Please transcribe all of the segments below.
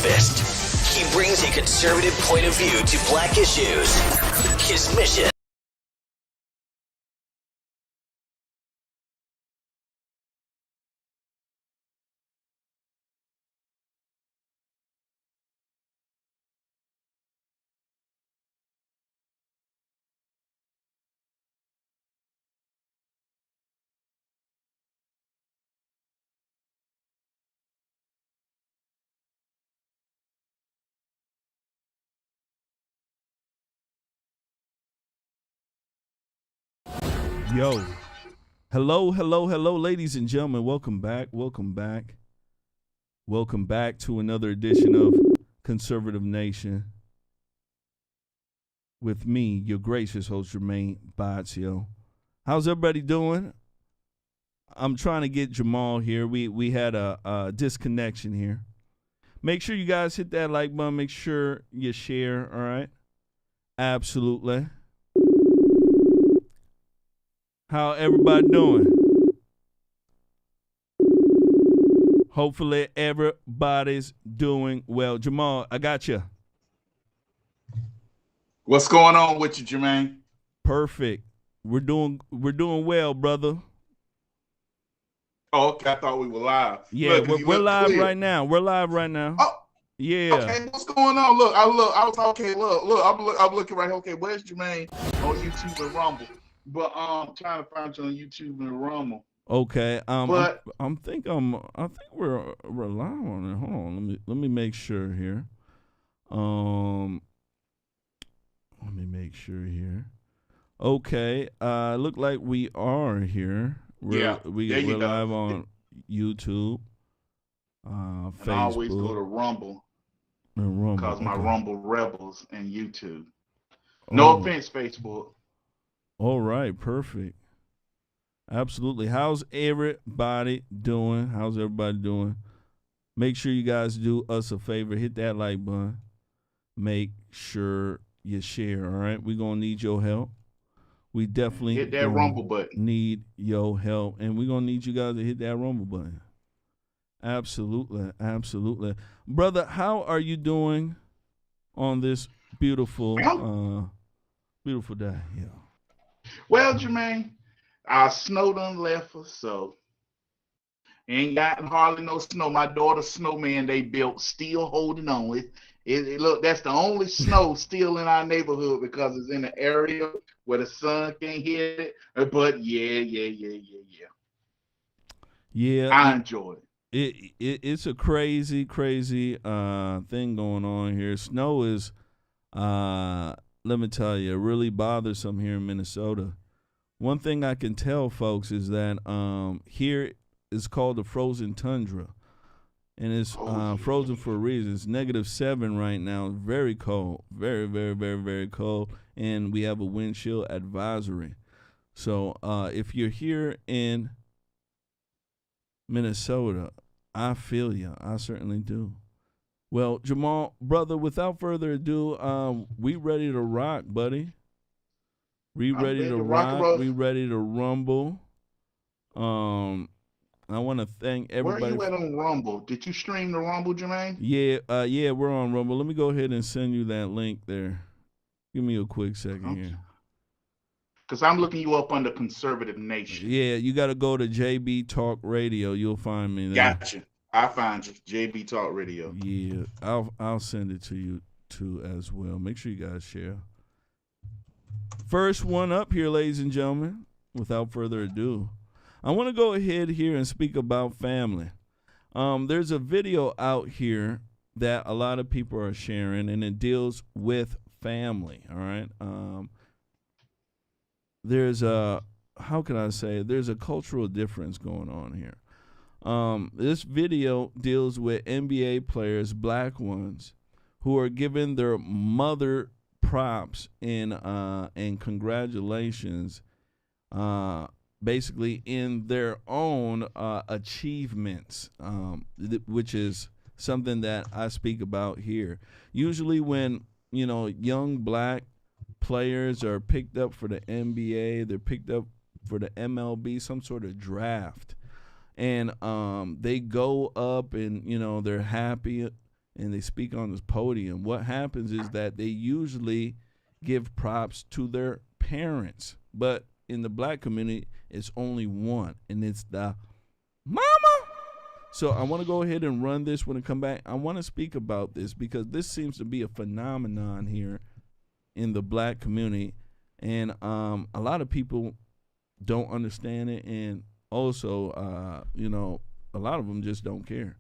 activist. He brings a conservative point of view to black issues. His mission. Yo. Hello, ladies and gentlemen. Welcome back. Welcome back to another edition of Conservative Nation with me, your gracious host, Jermain Botsio. How's everybody doing? I'm trying to get Jamal here. We had a disconnection here. Make sure you guys hit that like button. Make sure you share, all right? Absolutely. How everybody doing? Hopefully everybody's doing well. Jamal, I got you. What's going on with you, Jermain? Perfect. We're doing well, brother. Oh, okay. I thought we were live. Yeah, look, we're live clear. right now. We're live right now. Oh, yeah. Okay, what's going on? Look. I was okay. Look. I'm looking right here. Okay, where's Jermain on YouTube and Rumble? But trying to find you on YouTube and Rumble. Okay. But I think we're live on it. Hold on. Let me make sure here. Let me make sure here. Okay. Look like we are here. We're live on YouTube. Facebook. And I always go to Rumble. Because my Rumble Rebels and YouTube. No offense, Facebook. All right, perfect. Absolutely. How's everybody doing? Make sure you guys do us a favor. Hit that like button. Make sure you share, all right? We're going to need your help. We definitely hit that Rumble button. Need your help. And we're going to need you guys to hit that Rumble button. Absolutely. Brother, how are you doing on this beautiful day? Yeah. Well, Jermain, our snow done left us, so ain't gotten hardly no snow. My daughter's snowman they built still holding on. Look, that's the only snow still in our neighborhood because it's in an area where the sun can't hit it. But yeah. Yeah, I enjoy it. It's a crazy thing going on here. Snow is let me tell you, really bothersome here in Minnesota. One thing I can tell folks is that here is called the frozen tundra, and it's frozen for a reason. It's -7 right now, very cold, very, very, very, very cold, and we have a wind chill advisory. So if you're here in Minnesota, I feel you. I certainly do. Well, Jamal, brother, without further ado, we ready to rock, buddy. We ready to rock. We ready to rumble. I want to thank everybody. Where you at on Rumble? Did you stream the Rumble, Jermain? Yeah, we're on Rumble. Let me go ahead and send you that link there. Give me a quick second here. Because I'm looking you up under Conservative Nation. Yeah, you got to go to JB Talk Radio. You'll find me there. Gotcha. I find you, JB Talk Radio. Yeah, I'll send it to you too as well. Make sure you guys share. First one up here, ladies and gentlemen. Without further ado, I want to go ahead here and speak about family. There's a video out here that a lot of people are sharing, and it deals with family. All right. There's a cultural difference going on here. This video deals with NBA players, black ones, who are giving their mother props and congratulations, basically in their own achievements, which is something that I speak about here. Usually when, young black players are picked up for the NBA, they're picked up for the MLB, some sort of draft. And they go up and, they're happy, and they speak on this podium, what happens is that they usually give props to their parents. But in the black community, it's only one, and it's the mama. So I want to go ahead and run this when I come back. I want to speak about this because this seems to be a phenomenon here in the black community, and a lot of people don't understand it, and also, a lot of them just don't care.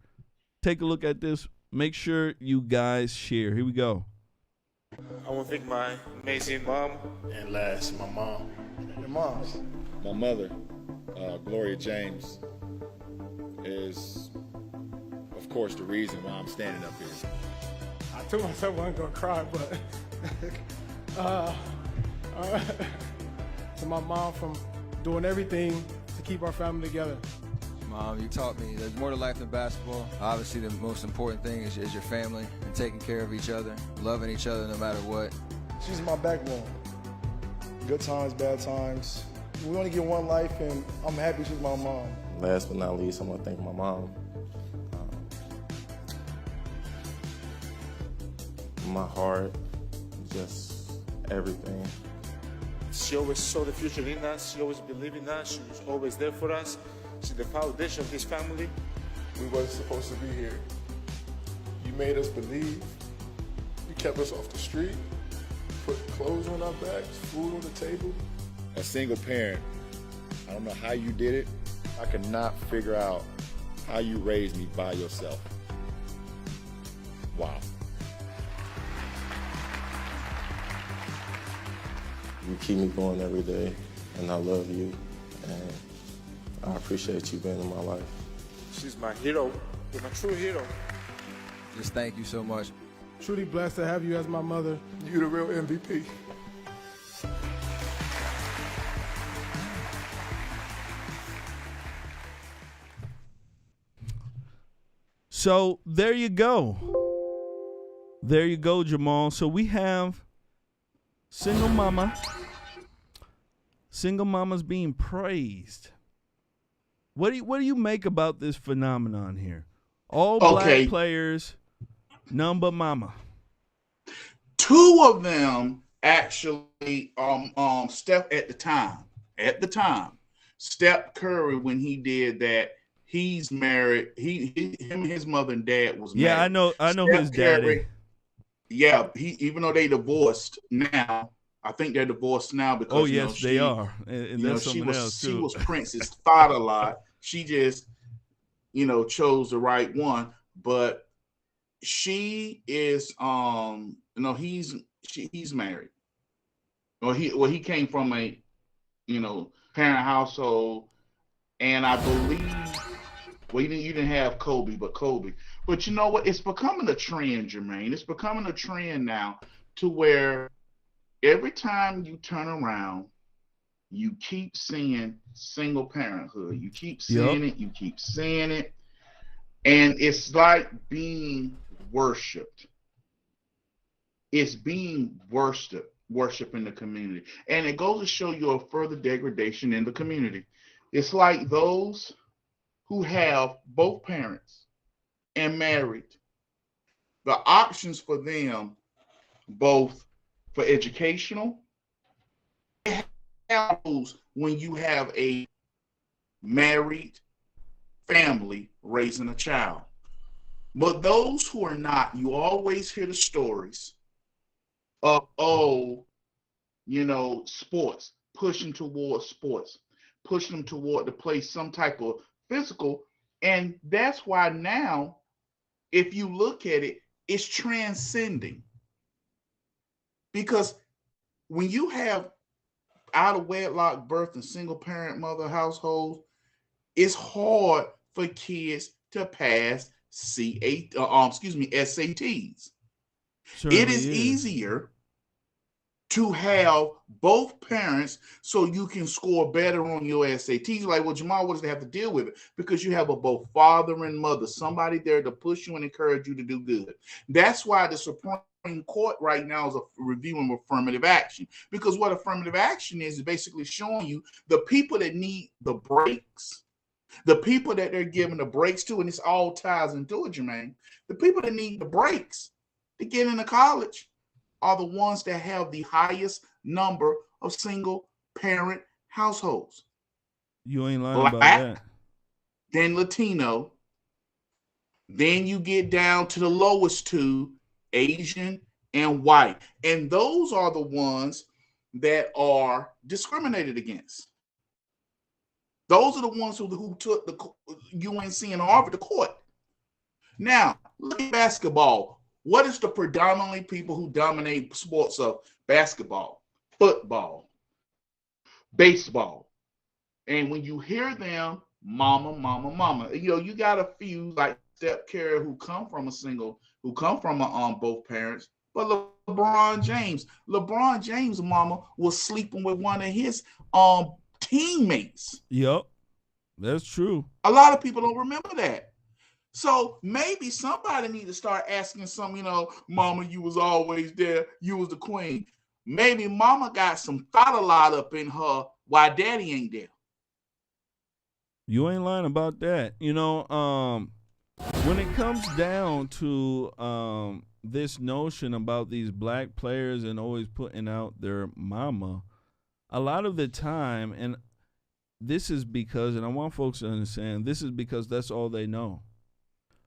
Take a look at this. Make sure you guys share. Here we go. I want to thank my amazing mom. And last, my mom. Your mom's. My mother, Gloria James, is, of course, the reason why I'm standing up here. I told myself I wasn't gonna cry, but to my mom from doing everything to keep our family together. Mom, you taught me there's more to life than basketball. Obviously, the most important thing is your family and taking care of each other, loving each other no matter what. She's my backbone. Good times, bad times. We only get one life, and I'm happy she's my mom. Last but not least, I want to thank my mom. My heart, just everything. She always saw the future in us. She always believed in us. She was always there for us. She's the foundation of this family. We wasn't supposed to be here. You made us believe. You kept us off the street, put clothes on our backs, food on the table. A single parent, I don't know how you did it. I could not figure out how you raised me by yourself. Wow. You keep me going every day, and I love you, and I appreciate you being in my life. She's my hero. You're my true hero. Just thank you so much. Truly blessed to have you as my mother. You the real MVP. So there you go. There you go, Jamal. So we have single mamas being praised. What do you make about this phenomenon here? All black players, none but mama. Two of them actually, Steph at the time, Steph Curry, when he did that, he's married. Him and his mother and dad was married. Yeah, I know Steph his daddy. Curry, yeah, even though they divorced now, I think they're divorced now because they are, and that's something else too. She was Prince's thought a lot. She just, chose the right one. But she is, he's married. He came from a, parent household, and I believe, you didn't have Kobe, but Kobe. But you know what? It's becoming a trend, Jermaine. It's becoming a trend now to where every time you turn around, you keep seeing single parenthood. You keep seeing it. You keep seeing it. And it's like being worshipped. It's being worshipped in the community. And it goes to show you a further degradation in the community. It's like those who have both parents and married. The options for them, both for educational, when you have a married family raising a child. But those who are not, you always hear the stories of, sports, pushing towards sports, pushing them toward to play some type of physical. And that's why now, if you look at it, it's transcending. Because when you have out of wedlock birth and single parent mother households, it's hard for kids to pass SATs. Certainly it is easier to have both parents so you can score better on your SATs. Like, well, Jamal, what does they have to deal with it? Because you have both father and mother, somebody there to push you and encourage you to do good. That's why the Supreme Court right now is reviewing affirmative action. Because what affirmative action is basically showing you the people that need the breaks The people that they're giving the breaks to, and it's all ties into it, Jermaine, the people that need the breaks to get into college are the ones that have the highest number of single parent households. You ain't lying Black, about that. then Latino, then you get down to the lowest two, Asian and white. And those are the ones that are discriminated against. Those are the ones who took the UNC and Harvard to court. Now, look at basketball. What is the predominantly people who dominate sports of basketball, football, baseball? And when you hear them, mama, mama, mama, you got a few like Steph Curry who come from both parents. But LeBron James' mama was sleeping with one of his teammates. Yep, that's true. A lot of people don't remember that. So maybe somebody need to start asking some, mama, you was always there. You was the queen. Maybe mama got some thought a lot up in her why daddy ain't there. You ain't lying about that. When it comes down to this notion about these black players and always putting out their mama, a lot of the time, and this is because, and I want folks to understand, this is because that's all they know.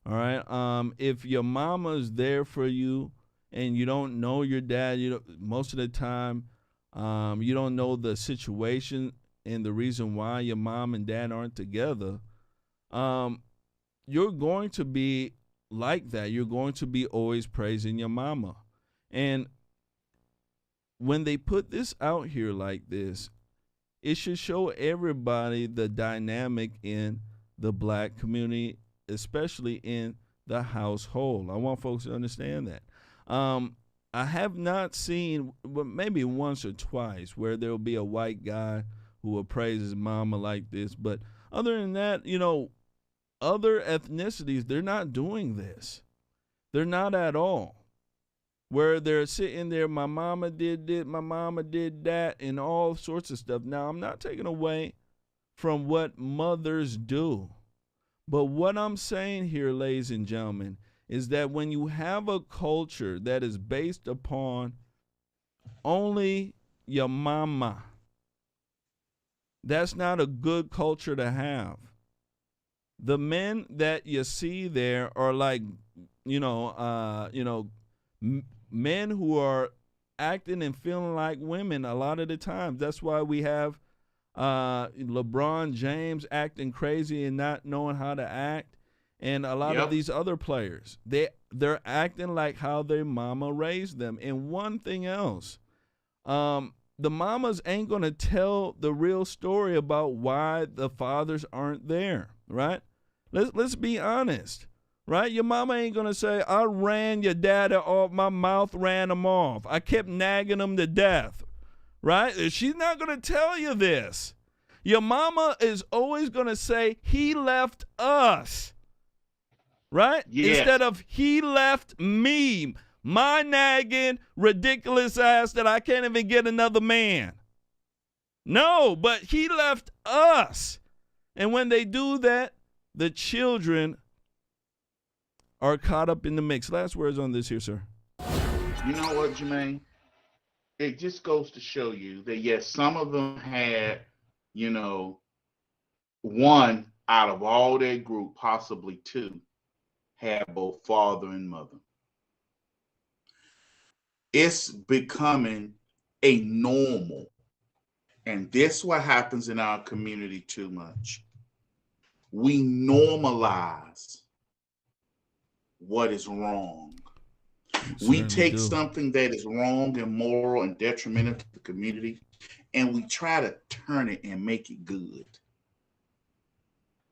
All right. If your mama's there for you and you don't know your dad, most of the time, you don't know the situation and the reason why your mom and dad aren't together, you're going to be like that. You're going to be always praising your mama. And when they put this out here like this, it should show everybody the dynamic in the black community, especially in the household. I want folks to understand that. I have not seen, but maybe once or twice, where there will be a white guy who will praise his mama like this. But other than that, other ethnicities, they're not doing this. They're not at all. Where they're sitting there, my mama did this, my mama did that, and all sorts of stuff. Now, I'm not taking away from what mothers do. But what I'm saying here, ladies and gentlemen, is that when you have a culture that is based upon only your mama, that's not a good culture to have. The men that you see there are like, men who are acting and feeling like women a lot of the time. That's why we have LeBron James acting crazy and not knowing how to act, and a lot of these other players, they're acting like how their mama raised them. And one thing else, the mamas ain't gonna tell the real story about why the fathers aren't there, right? Let's be honest, right? Your mama ain't gonna say, I ran your daddy off, my mouth ran him off, I kept nagging him to death, right? She's not gonna tell you this. Your mama is always gonna say, he left us, right? Yes. Instead of he left me, my nagging, ridiculous ass that I can't even get another man. No, but he left us. And when they do that, the children are caught up in the mix. Last words on this here, sir. You know what, Jermaine? It just goes to show you that, yes, some of them had, one out of all their group, possibly two, had both father and mother. It's becoming a normal. And this is what happens in our community too much. We normalize what is wrong. We take something that is wrong and moral and detrimental to the community, and we try to turn it and make it good.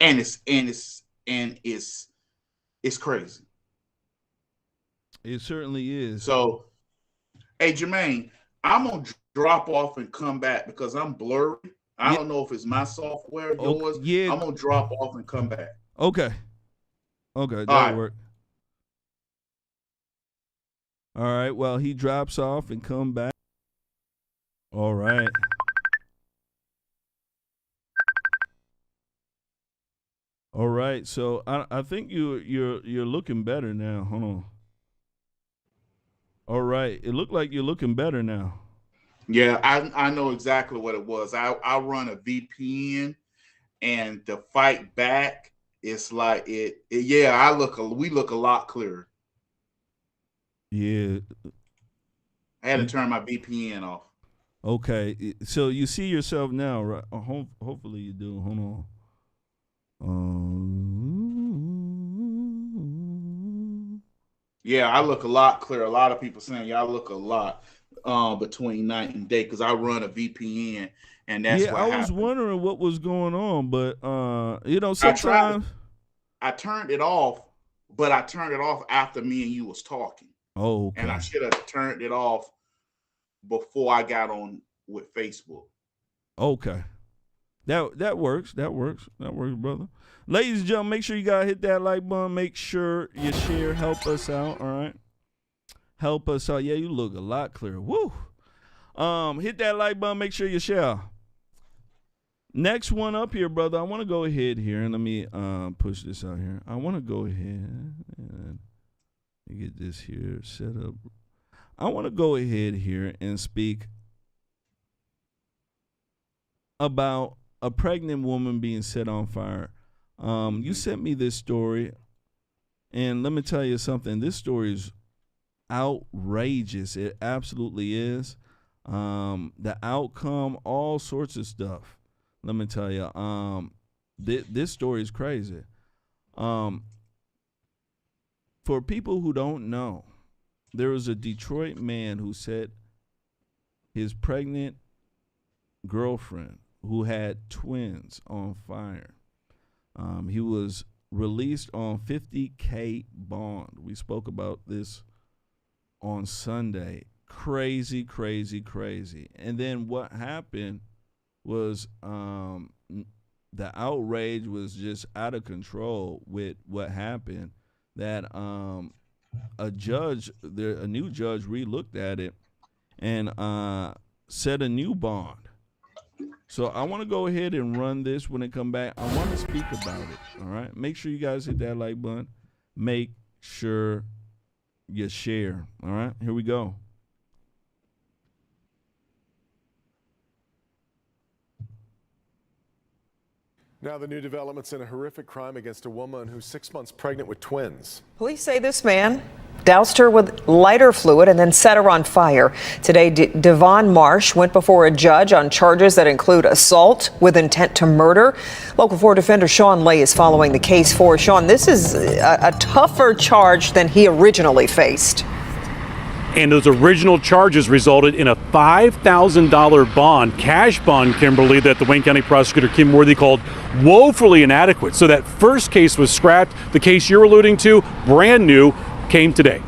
And it's crazy. It certainly is. So, hey, Jermaine, I'm gonna drop off and come back because I'm blurry. I don't know if it's my software, yours. Yeah. I'm gonna drop off and come back. Okay, that'll work. All right, well, he drops off and come back. All right. All right, so I think you're looking better now. Hold on. All right, it looked like you're looking better now. Yeah, I know exactly what it was. I run a VPN, and to fight back, it's like we look a lot clearer. Yeah. I had to turn my VPN off. Okay, so you see yourself now, right? Hopefully you do. Hold on. Yeah, I look a lot clearer. A lot of people saying, I look a lot between night and day because I run a VPN, and that's what happened. I was wondering what was going on, but sometimes I turned it off, but I turned it off after me and you was talking. Oh, okay. And I should have turned it off before I got on with Facebook. Okay. That works. That works, brother. Ladies and gentlemen, make sure you gotta hit that like button. Make sure you share. Help us out, all right? Help us out. Yeah, you look a lot clearer. Woo. Hit that like button. Make sure you share. Next one up here, brother. I want to go ahead here and let me push this out here. I want to go ahead and get this here set up. I want to go ahead here and speak about a pregnant woman being set on fire. You sent me this story, and let me tell you something. This story is outrageous. It absolutely is. The outcome, all sorts of stuff. Let me tell you. This story is crazy. For people who don't know, there was a Detroit man who set his pregnant girlfriend, who had twins, on fire. He was released on $50K bond. We spoke about this on Sunday. Crazy, crazy, crazy. And then what happened was the outrage was just out of control with what happened. That a new judge relooked at it and set a new bond. So I want to go ahead and run this when it come back. I want to speak about it, all right? Make sure you guys hit that like button. Make sure you share, all right? Here we go. Now the new developments in a horrific crime against a woman who's 6 months pregnant with twins. Police say this man doused her with lighter fluid and then set her on fire. Today, Devon Marsh went before a judge on charges that include assault with intent to murder. Local 4 defender Sean Lay is following the case for Sean. This is a tougher charge than he originally faced. And those original charges resulted in a $5,000 bond, cash bond, Kimberly, that the Wayne County prosecutor Kim Worthy called woefully inadequate. So that first case was scrapped. The case you're alluding to, brand new, came today.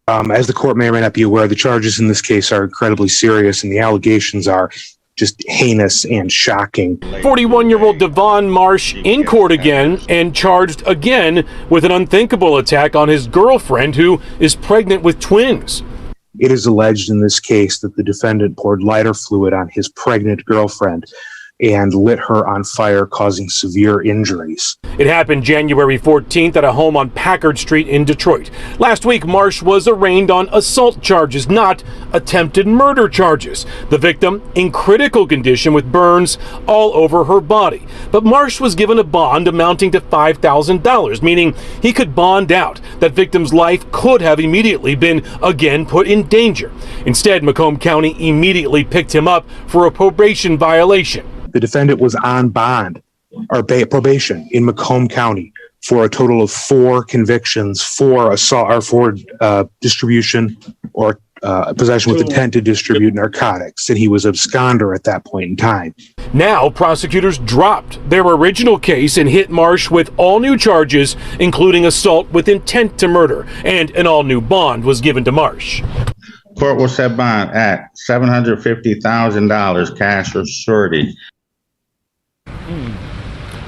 As the court may or may not be aware, the charges in this case are incredibly serious, and the allegations are just heinous and shocking. 41-year-old Devon Marsh in court again and charged again with an unthinkable attack on his girlfriend, who is pregnant with twins. It is alleged in this case that the defendant poured lighter fluid on his pregnant girlfriend and lit her on fire, causing severe injuries. It happened January 14th at a home on Packard Street in Detroit. Last week, Marsh was arraigned on assault charges, not attempted murder charges. The victim in critical condition with burns all over her body. But Marsh was given a bond amounting to $5,000, meaning he could bond out. That victim's life could have immediately been again put in danger. Instead, Macomb County immediately picked him up for a probation violation. The defendant was on bond or probation in Macomb County for a total of 4 convictions for assault or for distribution or possession with intent to distribute narcotics, and he was absconder at that point in time. Now, prosecutors dropped their original case and hit Marsh with all new charges, including assault with intent to murder, and an all-new bond was given to Marsh. Court will set bond at $750,000 cash or surety.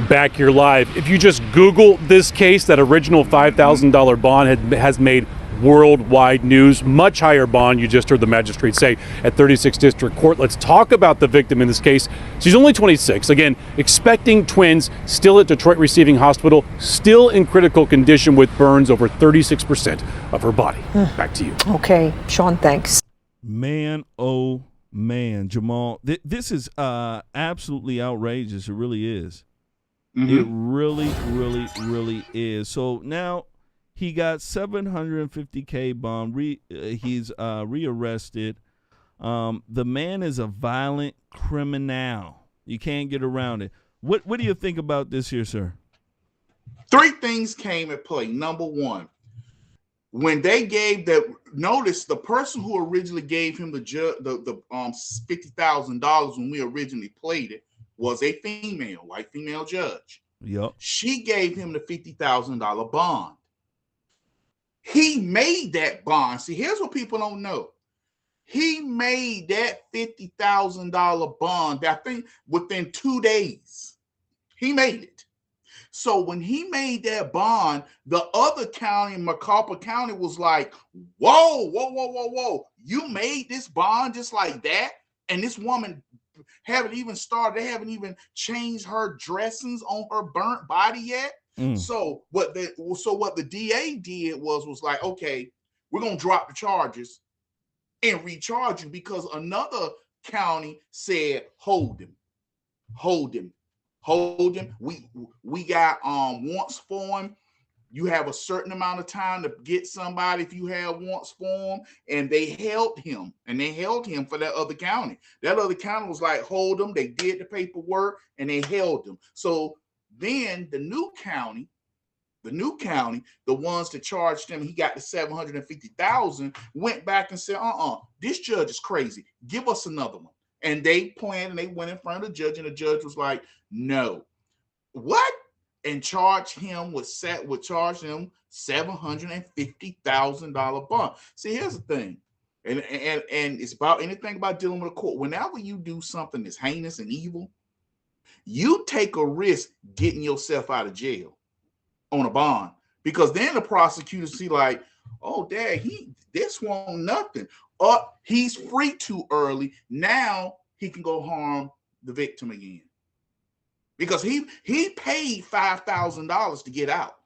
Back here live. If you just Google this case, that original $5,000 bond has made worldwide news. Much higher bond, you just heard the magistrate say, at 36th District Court. Let's talk about the victim in this case. She's only 26. Again, expecting twins, still at Detroit Receiving Hospital, still in critical condition with burns over 36% of her body. Back to you. Okay, Sean, thanks. Man, oh man, Jamal, this is absolutely outrageous. It really is. It really, really, really is. So now he got $750K bond. He's rearrested. The man is a violent criminal. You can't get around it. What do you think about this here, sir? 3 things came at play. Number one, when they gave that notice, the person who originally gave him the $50,000 when we originally played it was a white female judge. Yep. She gave him the $50,000 bond. He made that bond. See, here's what people don't know. He made that $50,000 bond, I think, within 2 days. He made it. So when he made that bond, the other county, Maricopa County, was like, whoa. You made this bond just like that? And this woman haven't even started. They haven't even changed her dressings on her burnt body yet. So what the DA did was like, okay, we're going to drop the charges and recharge you, because another county said, hold him. We got wants for him. You have a certain amount of time to get somebody if you have wants for him, and they held him, for that other county. That other county was like, hold him. They did the paperwork and they held him. So then the new county, the ones that charged him, he got the $750,000, went back and said, this judge is crazy. Give us another one. And they planned and they went in front of the judge, and the judge was like, no. What? And charged him $750,000 bond. See, here's the thing. And it's about anything about dealing with a court. Whenever you do something that's heinous and evil, you take a risk getting yourself out of jail on a bond, because then the prosecutors see like, oh, dad, this won't nothing. Or he's free too early. Now he can go harm the victim again, because he paid $5,000 to get out.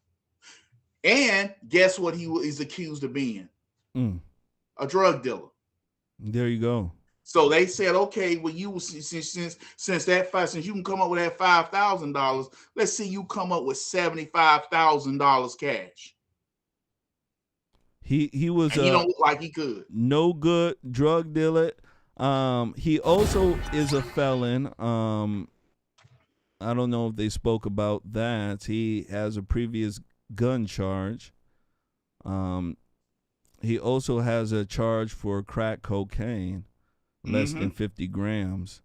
And guess what he is accused of being? A drug dealer. There you go. So they said, okay, well, since you can come up with that $5,000, let's see you come up with $75,000 cash. He was he don't look like he could. No good drug dealer. He also is a felon. I don't know if they spoke about that. He has a previous gun charge. He also has a charge for crack cocaine, less than 50 grams.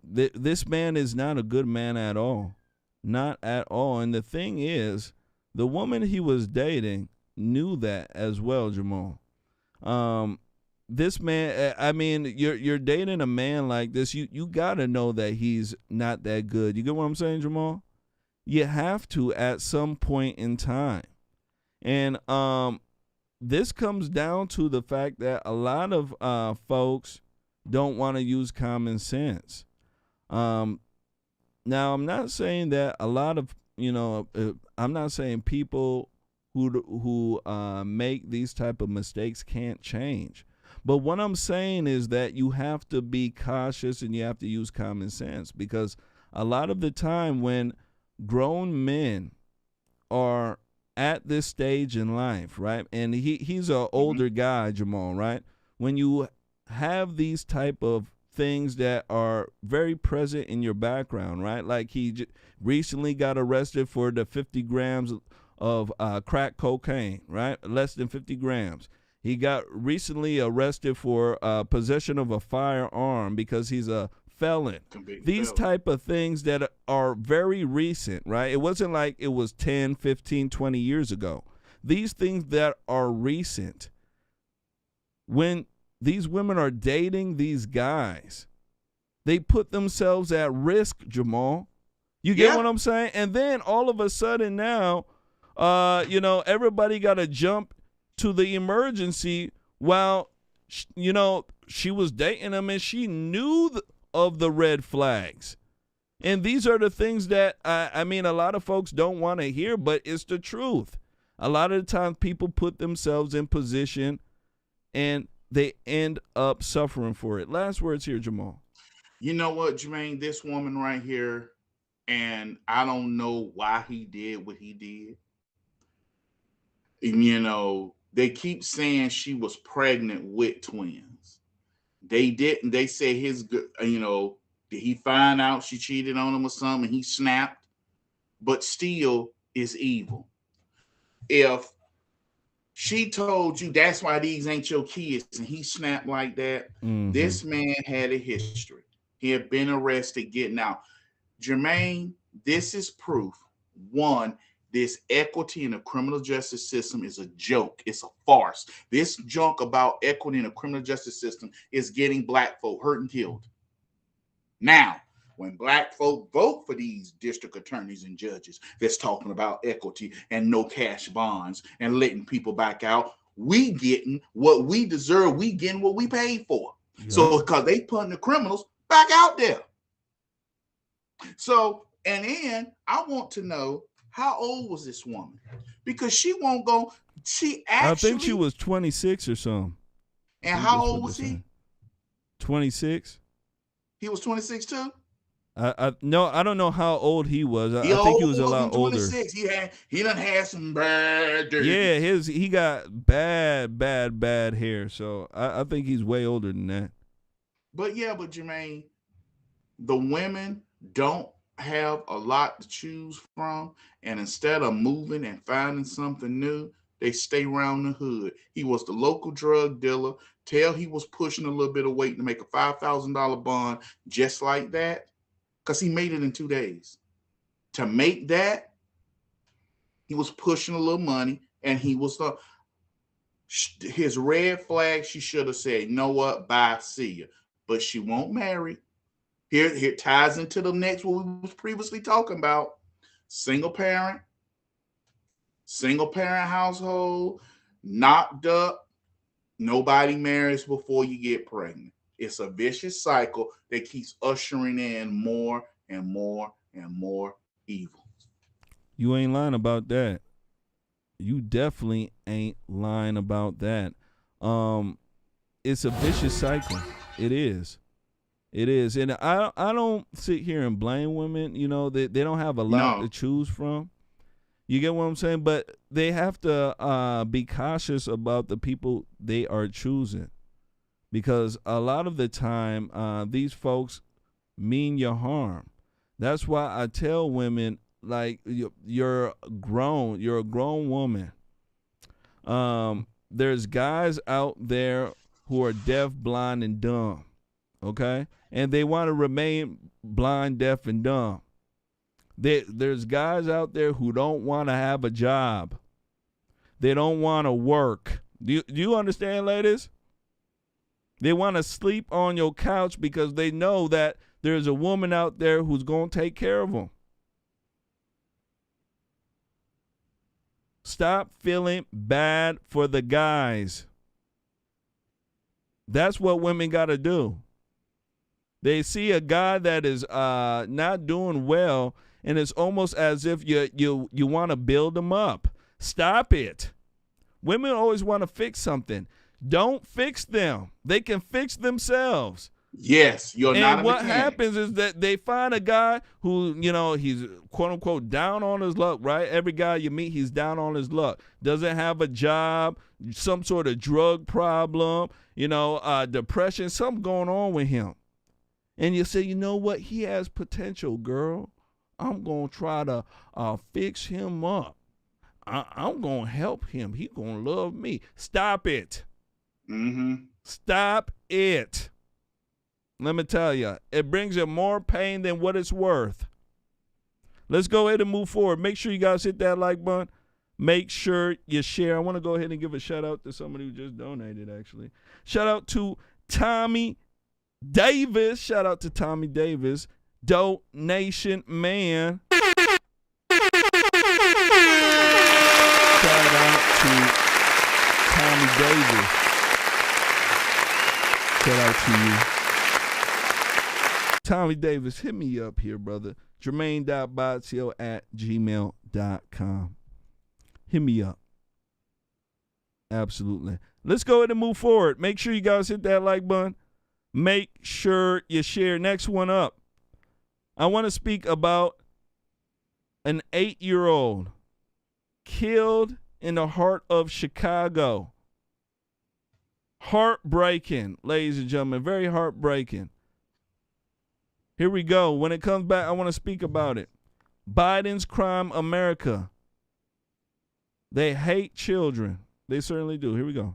This man is not a good man at all. Not at all. And the thing is, the woman he was dating knew that as well, Jamal. This man, I mean, you're dating a man like this, you got to know that he's not that good. You get what I'm saying, Jamal? You have to at some point in time. And this comes down to the fact that a lot of folks don't want to use common sense. Now, I'm not saying that a lot of, I'm not saying people who make these type of mistakes can't change. But what I'm saying is that you have to be cautious and you have to use common sense, because a lot of the time when grown men are at this stage in life, right? And he's an older guy, Jamal, right? When you have these type of things that are very present in your background, right? Like he recently got arrested for the 50 grams of crack cocaine, right? Less than 50 grams. He got recently arrested for possession of a firearm because he's a felon. These type of things that are very recent, right? It wasn't like it was 10, 15, 20 years ago. These things that are recent, when these women are dating these guys, they put themselves at risk, Jamal. You get what I'm saying? And then all of a sudden now, everybody got to jump to the emergency while, she was dating him and she knew of the red flags. And these are the things that, a lot of folks don't want to hear, but it's the truth. A lot of the times people put themselves in position and they end up suffering for it. Last words here, Jamal. You know what, Jermaine? This woman right here, and I don't know why he did what he did. And, they keep saying she was pregnant with twins. They didn't. They say did he find out she cheated on him or something? He snapped, but still is evil. If she told you that's why these ain't your kids and he snapped like that, this man had a history. He had been arrested, getting out. Jermaine, this is proof. One, this equity in the criminal justice system is a joke. It's a farce. This junk about equity in the criminal justice system is getting black folk hurt and killed. Now, when black folk vote for these district attorneys and judges that's talking about equity and no cash bonds and letting people back out, we getting what we deserve. We getting what we paid for. Yeah. So because they putting the criminals back out there. So, and then I want to know, how old was this woman? Because she won't go. I think she was 26 or something. And how old was he? 26. He was 26 too? No, I don't know how old he was. I think he was a lot older. 26. He done had some bad dirt. Yeah, he got bad hair. So I think he's way older than that. But Jermaine, the women don't have a lot to choose from, and instead of moving and finding something new, they stay around the hood. He was the local drug dealer. He was pushing a little bit of weight to make a $5,000 bond just like that, because he made it in 2 days. To make that, he was pushing a little money, and he was his red flag. She should have said, you know what, bye, see you. But she won't marry. Here ties into the next what we was previously talking about. Single parent household, knocked up. Nobody marries before you get pregnant. It's a vicious cycle that keeps ushering in more and more and more evil. You ain't lying about that. You definitely ain't lying about that. It's a vicious cycle. It is. It is. And I don't sit here and blame women. They don't have a lot to choose from. You get what I'm saying? But they have to be cautious about the people they are choosing, because a lot of the time these folks mean you harm. That's why I tell women, like, you're grown. You're a grown woman. There's guys out there who are deaf, blind, and dumb, okay? And they want to remain blind, deaf, and dumb. There's guys out there who don't want to have a job. They don't want to work. Do you understand, ladies? They want to sleep on your couch because they know that there's a woman out there who's going to take care of them. Stop feeling bad for the guys. That's what women got to do. They see a guy that is not doing well, and it's almost as if you want to build them up. Stop it. Women always want to fix something. Don't fix them. They can fix themselves. Yes, you're not a mechanic. And what happens is that they find a guy who, he's quote unquote down on his luck, right? Every guy you meet, he's down on his luck. Doesn't have a job, some sort of drug problem, depression, something going on with him. And you say, you know what? He has potential, girl. I'm going to try to fix him up. I'm going to help him. He's going to love me. Stop it. Mm-hmm. Stop it. Let me tell you, it brings you more pain than what it's worth. Let's go ahead and move forward. Make sure you guys hit that like button. Make sure you share. I want to go ahead and give a shout out to somebody who just donated, actually. Shout out to Tommy Davis. Shout out to Tommy Davis. Donation man. Shout out to to you. Tommy Davis, hit me up here, brother. Jermain.Botsio@gmail.com. Hit me up. Absolutely. Let's go ahead and move forward. Make sure you guys hit that like button. Make sure you share. Next one up. I want to speak about an 8-year-old killed in the heart of Chicago. Heartbreaking, ladies and gentlemen. Very heartbreaking. Here we go. When it comes back, I want to speak about it. Biden's crime America. They hate children. They certainly do. Here we go.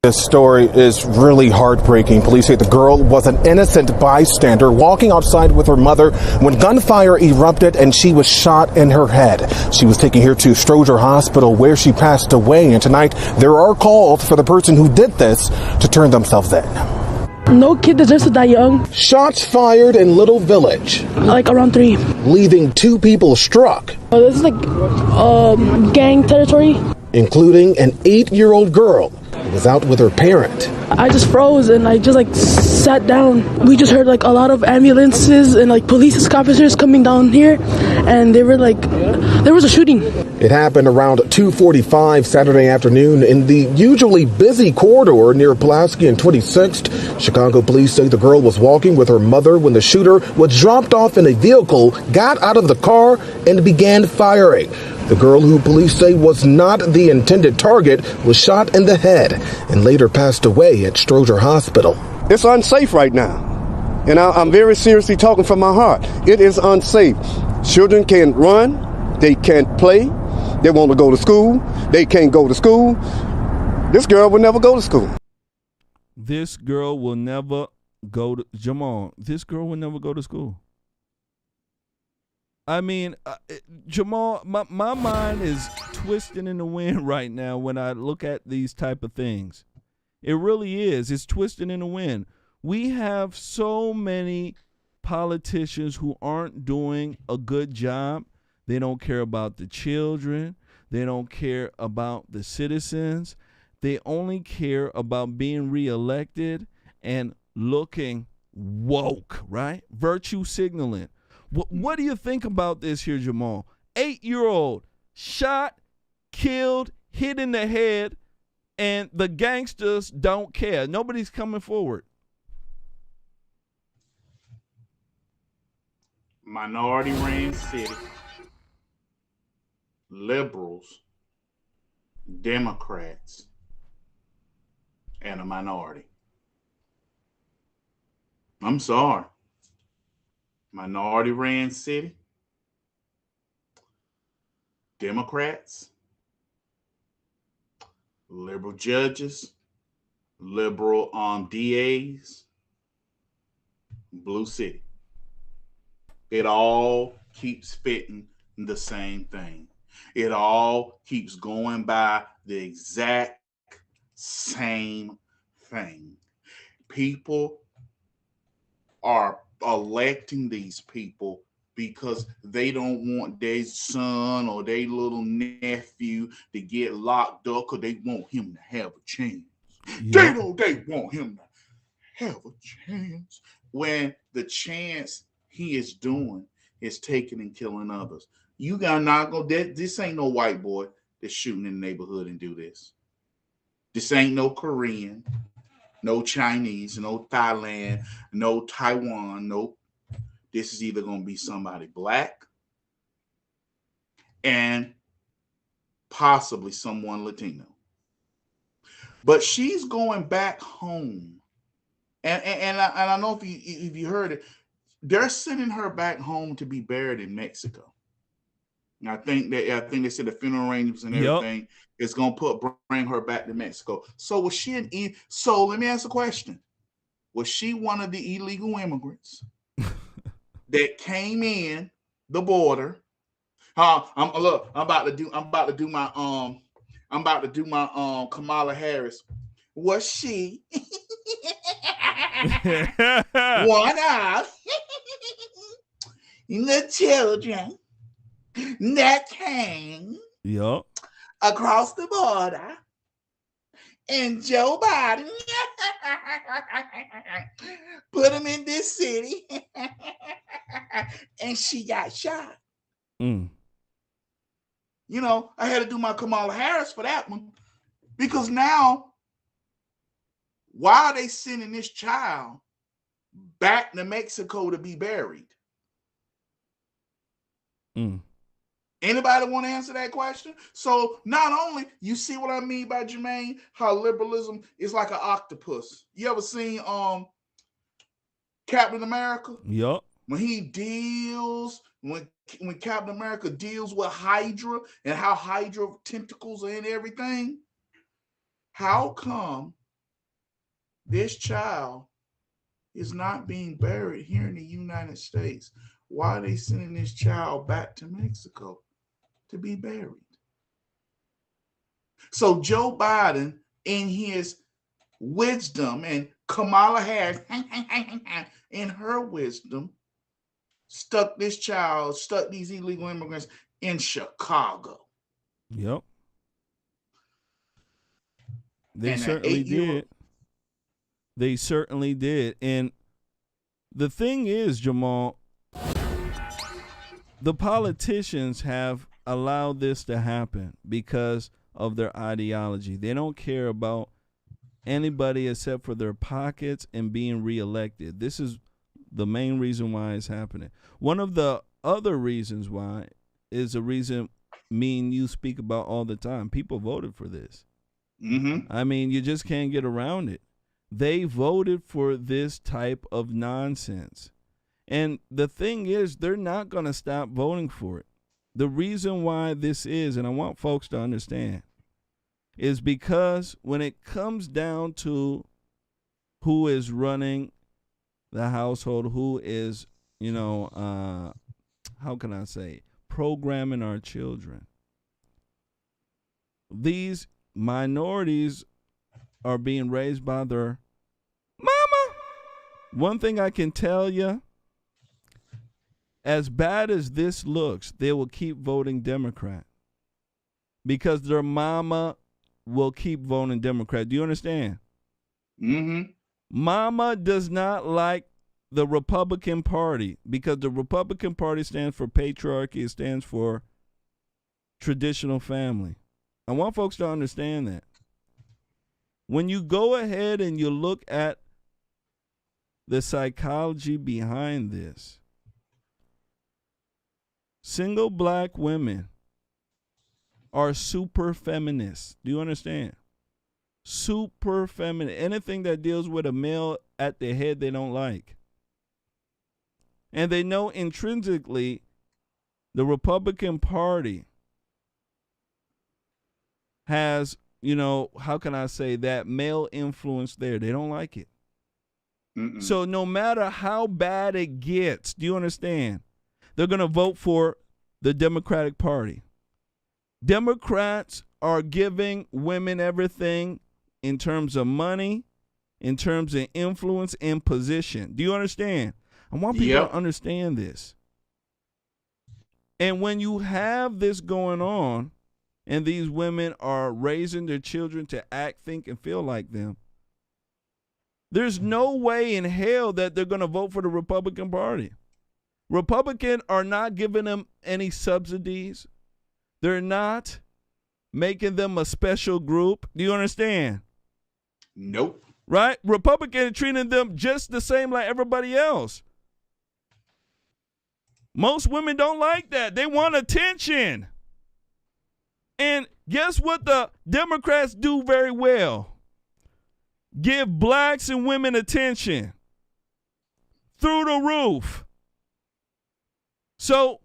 This story is really heartbreaking. Police say the girl was an innocent bystander walking outside with her mother when gunfire erupted and she was shot in her head. She was taken here to Stroger Hospital where she passed away. And tonight there are calls for the person who did this to turn themselves in. No kid deserves to die young. Shots fired in Little Village. Like around 3. Leaving 2 people struck. This is like gang territory. Including an 8-year-old girl who was out with her parent. I just froze and I just like sat down. We just heard like a lot of ambulances and like police officers coming down here, and they were like, there was a shooting. It happened around 2:45 Saturday afternoon in the usually busy corridor near Pulaski and 26th. Chicago police say the girl was walking with her mother when the shooter was dropped off in a vehicle, got out of the car, and began firing. The girl, who police say was not the intended target, was shot in the head and later passed away at Stroger Hospital. It's unsafe right now, and I'm very seriously talking from my heart. It is unsafe. Children can't run, they can't play, they want to go to school, they can't go to school. This girl will never go to school. This girl will never go to, Jamal, this girl will never go to school. I mean, Jamal, my mind is twisting in the wind right now when I look at these type of things. It really is. It's twisting in the wind. We have so many politicians who aren't doing a good job. They don't care about the children. They don't care about the citizens. They only care about being reelected and looking woke, right? Virtue signaling. What do you think about this here, Jamal? 8-year-old shot, killed, hit in the head, and the gangsters don't care. Nobody's coming forward. Minority ran city. Liberals, Democrats, and a minority. I'm sorry. Minority ran city. Democrats, liberal judges, liberal DAs, blue city. It all keeps fitting the same thing. It all keeps going by the exact same thing. People are electing these people because they don't want their son or their little nephew to get locked up because they want him to have a chance. Yeah. They want him to have a chance when the chance he is doing is taking and killing others. You gotta not go. This ain't no white boy that's shooting in the neighborhood and do this. This ain't no Korean, no Chinese, no Thailand, no Taiwan, no. This is either gonna be somebody black and possibly someone Latino. But she's going back home, and I know if you heard it, they're sending her back home to be buried in Mexico. And I think they said the funeral arrangements and everything is gonna bring her back to Mexico. So was she so let me ask a question: was she one of the illegal immigrants that came in the border? I'm about to do my Kamala Harris. Was she one of the children that came across the border and Joe Biden put him in this city, and she got shot. Mm. You know, I had to do my Kamala Harris for that one, because now, why are they sending this child back to Mexico to be buried? Mm. Anybody want to answer that question? So not only, you see what I mean by Jermain, how liberalism is like an octopus. You ever seen Captain America? Yup. When he deals, when Captain America deals with Hydra and how Hydra tentacles are in everything, how come this child is not being buried here in the United States? Why are they sending this child back to Mexico to be buried? So Joe Biden, in his wisdom, and Kamala Harris, in her wisdom, stuck these illegal immigrants in Chicago. Yep. They And certainly did. They certainly did. And the thing is, Jamal, the politicians have allowed this to happen because of their ideology. They don't care about anybody except for their pockets and being reelected. This is the main reason why it's happening. One of the other reasons why is a reason me and you speak about all the time. People voted for this. Mm-hmm. I mean, you just can't get around it. They voted for this type of nonsense. And the thing is, they're not going to stop voting for it. The reason why this is, and I want folks to understand, is because when it comes down to who is running the household, who is, how can I say, programming our children, these minorities are being raised by their mama. One thing I can tell you, as bad as this looks, they will keep voting Democrat because their mama will keep voting Democrat. Do you understand? Mm-hmm. Mama does not like the Republican Party because the Republican Party stands for patriarchy. It stands for traditional family. I want folks to understand that. When you go ahead and you look at the psychology behind this, single black women are super feminists. Do you understand? Super feminine. Anything that deals with a male at the head, they don't like. And they know intrinsically the Republican Party has, how can I say, that male influence there. They don't like it. Mm-mm. So no matter how bad it gets, do you understand? They're going to vote for the Democratic Party. Democrats are giving women everything in terms of money, in terms of influence and position. Do you understand? I want people to understand this. And when you have this going on, and these women are raising their children to act, think, and feel like them, there's no way in hell that they're going to vote for the Republican Party. Republicans are not giving them any subsidies. They're not making them a special group. Do you understand? Nope. Right? Republicans are treating them just the same like everybody else. Most women don't like that. They want attention. And guess what the Democrats do very well? Give blacks and women attention through the roof. So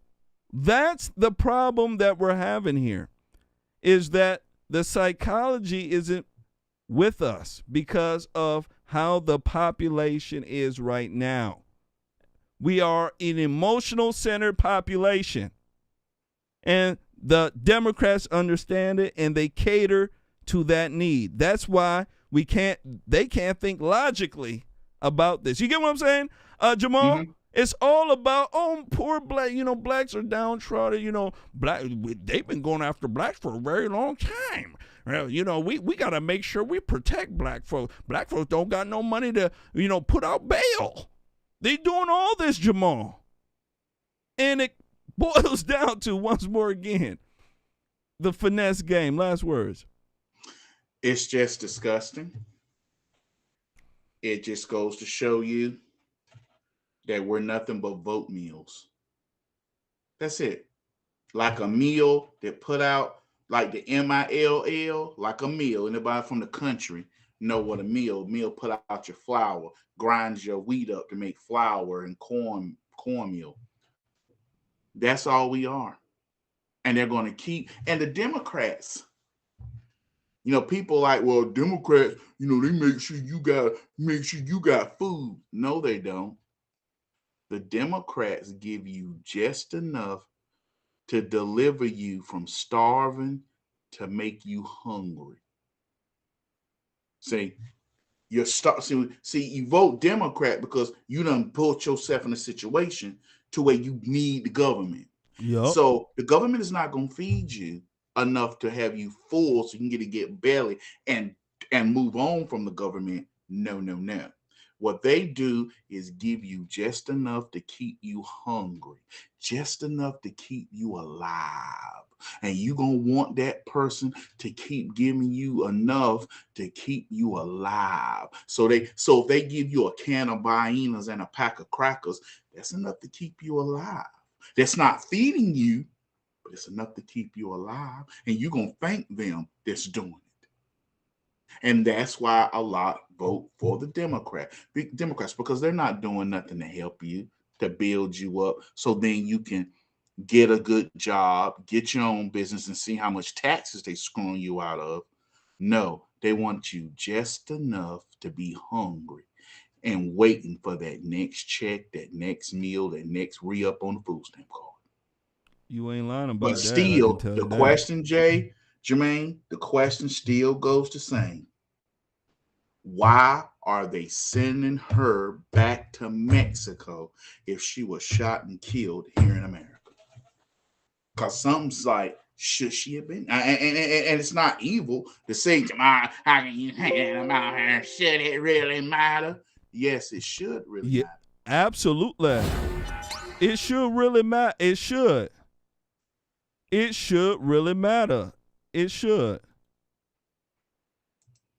that's the problem that we're having here, is that the psychology isn't with us because of how the population is right now. We are an emotional-centered population, and the Democrats understand it, and they cater to that need. That's why they can't think logically about this. You get what I'm saying, Jamal? Mm-hmm. It's all about, oh, poor black, blacks are downtrodden, they've been going after blacks for a very long time. Well, we got to make sure we protect black folks. Black folks don't got no money to, put out bail. They doing all this, Jamal. And it boils down to, once more again, the finesse game. Last words. It's just disgusting. It just goes to show you that we're nothing but vote meals. That's it. Like a meal that put out, like the MILL, like a meal. Anybody from the country know what a meal put out your flour, grinds your wheat up to make flour and cornmeal. That's all we are. And they're going to keep, and the Democrats, people like, well, Democrats, they make sure you got food. No, they don't. The Democrats give you just enough to deliver you from starving to make you hungry. See, you vote Democrat because you done put yourself in a situation to where you need the government. Yep. So the government is not going to feed you enough to have you full so you can get belly and move on from the government. No. What they do is give you just enough to keep you hungry, just enough to keep you alive. And you're going to want that person to keep giving you enough to keep you alive. So if they give you a can of Bainas and a pack of crackers, that's enough to keep you alive. That's not feeding you, but it's enough to keep you alive. And you're going to thank them that's doing it. And that's why a lot vote for the Democrats, because they're not doing nothing to help you, to build you up, so then you can get a good job, get your own business, and see how much taxes they screwing you out of. No, they want you just enough to be hungry and waiting for that next check, that next meal, that next re-up on the food stamp card. You ain't lying about But that. still, the question, Jermain, the question still goes the same. Why are they sending her back to Mexico if she was shot and killed here in America? Because something's like, should she have been? And it's not evil to say, Jamal, how can you hang about her? Should it really matter? Yes, it should really matter. Absolutely. It should really matter. It should. It should really matter. It should.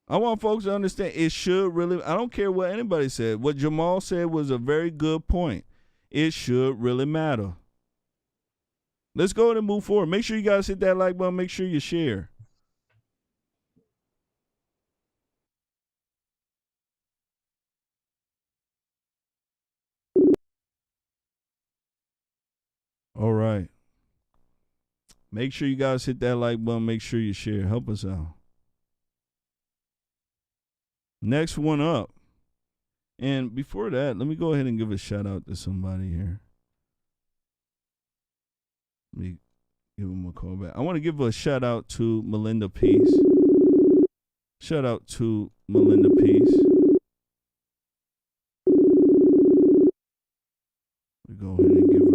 I want folks to understand it should really, I don't care what anybody said. What Jamal said was a very good point. It should really matter. Let's go ahead and move forward. Make sure you guys hit that like button. Make sure you share. All right. Make sure you guys hit that like button. Make sure you share. Help us out. Next one up. And before that, let me go ahead and give a shout out to somebody here. Let me give him a call back. I want to give a shout out to Melinda Peace. Shout out to Melinda Peace. We go ahead and give her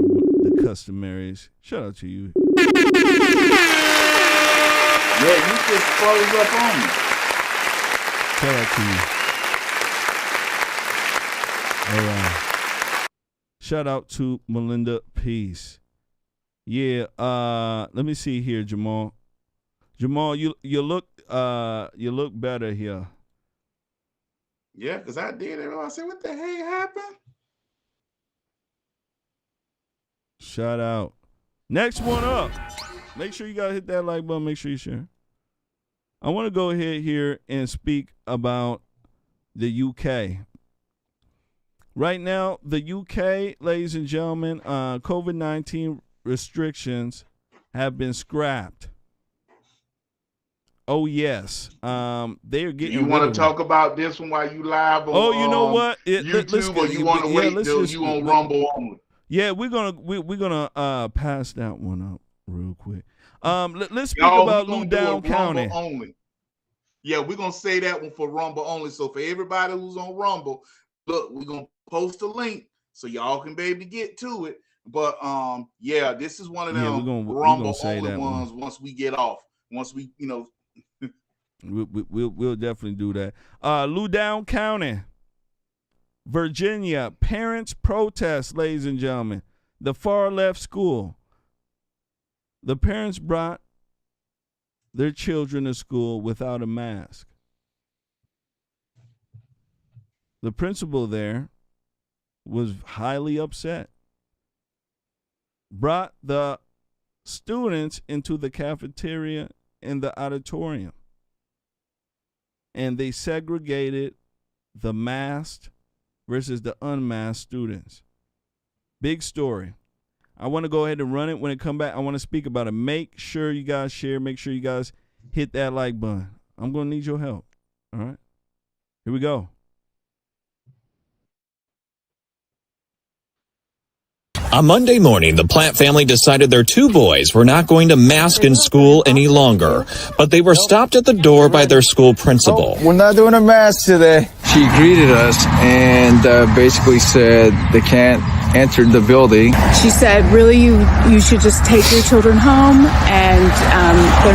the customaries. Shout out to you. Yeah, you just froze up on me. Shout out to you. All right. Shout out to Melinda Peace. Yeah, let me see here, Jamal. Jamal, you look better here. Yeah, because I did it. I said, what the heck happened? Shout out. Next one up. Make sure you guys hit that like button. Make sure you share. I want to go ahead here and speak about the UK. Right now, the UK, ladies and gentlemen, COVID-19 restrictions have been scrapped. Oh, yes. They're getting. You want to talk about this one while you live on you know what? YouTube, or you want to wait till you on Rumble only? Yeah, we're gonna pass that one up real quick. Let's speak about Loudoun County. Only. Yeah, we're gonna say that one for Rumble only. So for everybody who's on Rumble, look, we're gonna post a link so y'all can be able to get to it. But yeah, this is one of them we're Rumble say only that ones. Once we get off, once we, we'll definitely do that. Loudoun County, Virginia, parents protest, ladies and gentlemen. The far left school. The parents brought their children to school without a mask. The principal there was highly upset. Brought the students into the cafeteria and the auditorium. And they segregated the masked versus the unmasked students. Big story. I want to go ahead and run it. When it come back, I want to speak about it. Make sure you guys share. Make sure you guys hit that like button. I'm going to need your help. All right? Here we go. On Monday morning, the Platt family decided their two boys were not going to mask in school any longer, but they were stopped at the door by their school principal. We're not doing a mask today. She greeted us and basically said they can't enter the building. She said, really, you should just take your children home, and they're